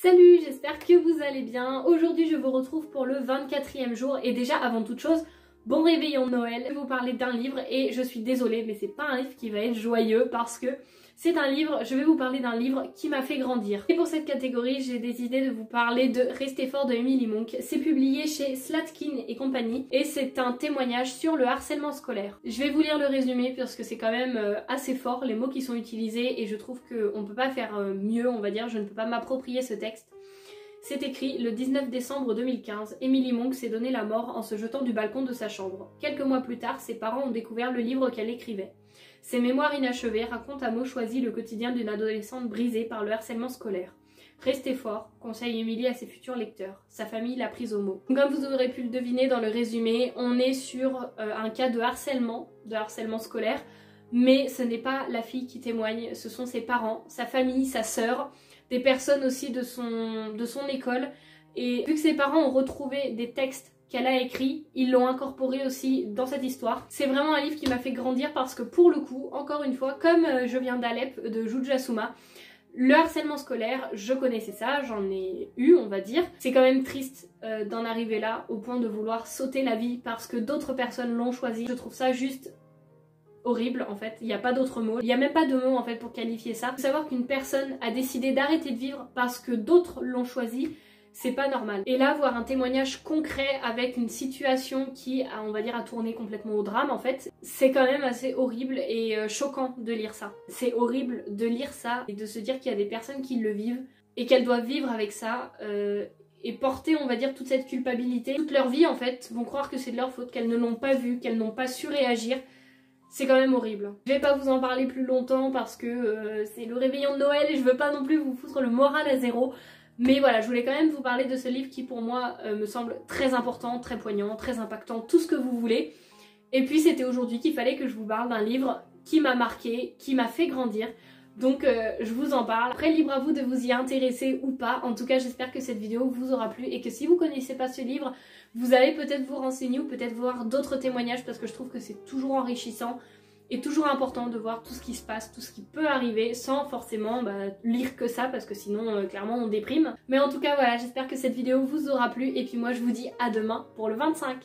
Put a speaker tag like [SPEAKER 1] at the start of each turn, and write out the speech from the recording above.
[SPEAKER 1] Salut, j'espère que vous allez bien. Aujourd'hui je vous retrouve pour le 24e jour et déjà avant toute chose, bon réveillon de Noël. Je vais vous parler d'un livre et je suis désolée mais c'est pas un livre qui va être joyeux parce que c'est un livre, je vais vous parler d'un livre qui m'a fait grandir. Et pour cette catégorie, j'ai décidé de vous parler de Restez fort de Emily Monk. C'est publié chez Slatkin et compagnie et c'est un témoignage sur le harcèlement scolaire. Je vais vous lire le résumé parce que c'est quand même assez fort les mots qui sont utilisés et je trouve qu'on peut pas faire mieux, on va dire, je ne peux pas m'approprier ce texte. C'est écrit le 19 décembre 2015, Emily Monk s'est donné la mort en se jetant du balcon de sa chambre. Quelques mois plus tard, ses parents ont découvert le livre qu'elle écrivait. Ses mémoires inachevées racontent à mots choisis le quotidien d'une adolescente brisée par le harcèlement scolaire. Restez fort, conseille Emily à ses futurs lecteurs. Sa famille l'a prise au mot. Comme vous aurez pu le deviner dans le résumé, on est sur un cas de harcèlement scolaire, mais ce n'est pas la fille qui témoigne, ce sont ses parents, sa famille, sa sœur, des personnes aussi de son école. Et vu que ses parents ont retrouvé des textes qu'elle a écrits, ils l'ont incorporé aussi dans cette histoire. C'est vraiment un livre qui m'a fait grandir parce que pour le coup, encore une fois, comme Je viens d'Alep de Juja Souma, le harcèlement scolaire, je connaissais ça, j'en ai eu, on va dire. C'est quand même triste d'en arriver là, au point de vouloir sauter la vie parce que d'autres personnes l'ont choisi. Je trouve ça juste horrible en fait, il n'y a pas d'autre mot, il n'y a même pas de mots en fait pour qualifier ça. Il faut savoir qu'une personne a décidé d'arrêter de vivre parce que d'autres l'ont choisi, c'est pas normal. Et là, voir un témoignage concret avec une situation qui, on va dire, a tourné complètement au drame en fait, c'est quand même assez horrible et choquant de lire ça. C'est horrible de lire ça et de se dire qu'il y a des personnes qui le vivent et qu'elles doivent vivre avec ça et porter, on va dire, toute cette culpabilité. Toute leur vie en fait, vont croire que c'est de leur faute, qu'elles ne l'ont pas vu, qu'elles n'ont pas su réagir. C'est quand même horrible. Je vais pas vous en parler plus longtemps parce que c'est le réveillon de Noël et je veux pas non plus vous foutre le moral à zéro. Mais voilà, je voulais quand même vous parler de ce livre qui pour moi me semble très important, très poignant, très impactant, tout ce que vous voulez. Et puis c'était aujourd'hui qu'il fallait que je vous parle d'un livre qui m'a marqué, qui m'a fait grandir. Donc je vous en parle. Après, libre à vous de vous y intéresser ou pas. En tout cas, j'espère que cette vidéo vous aura plu et que si vous connaissez pas ce livre, vous allez peut-être vous renseigner ou peut-être voir d'autres témoignages parce que je trouve que c'est toujours enrichissant et toujours important de voir tout ce qui se passe, tout ce qui peut arriver sans forcément lire que ça parce que sinon clairement on déprime. Mais en tout cas voilà, j'espère que cette vidéo vous aura plu et puis moi je vous dis à demain pour le 25.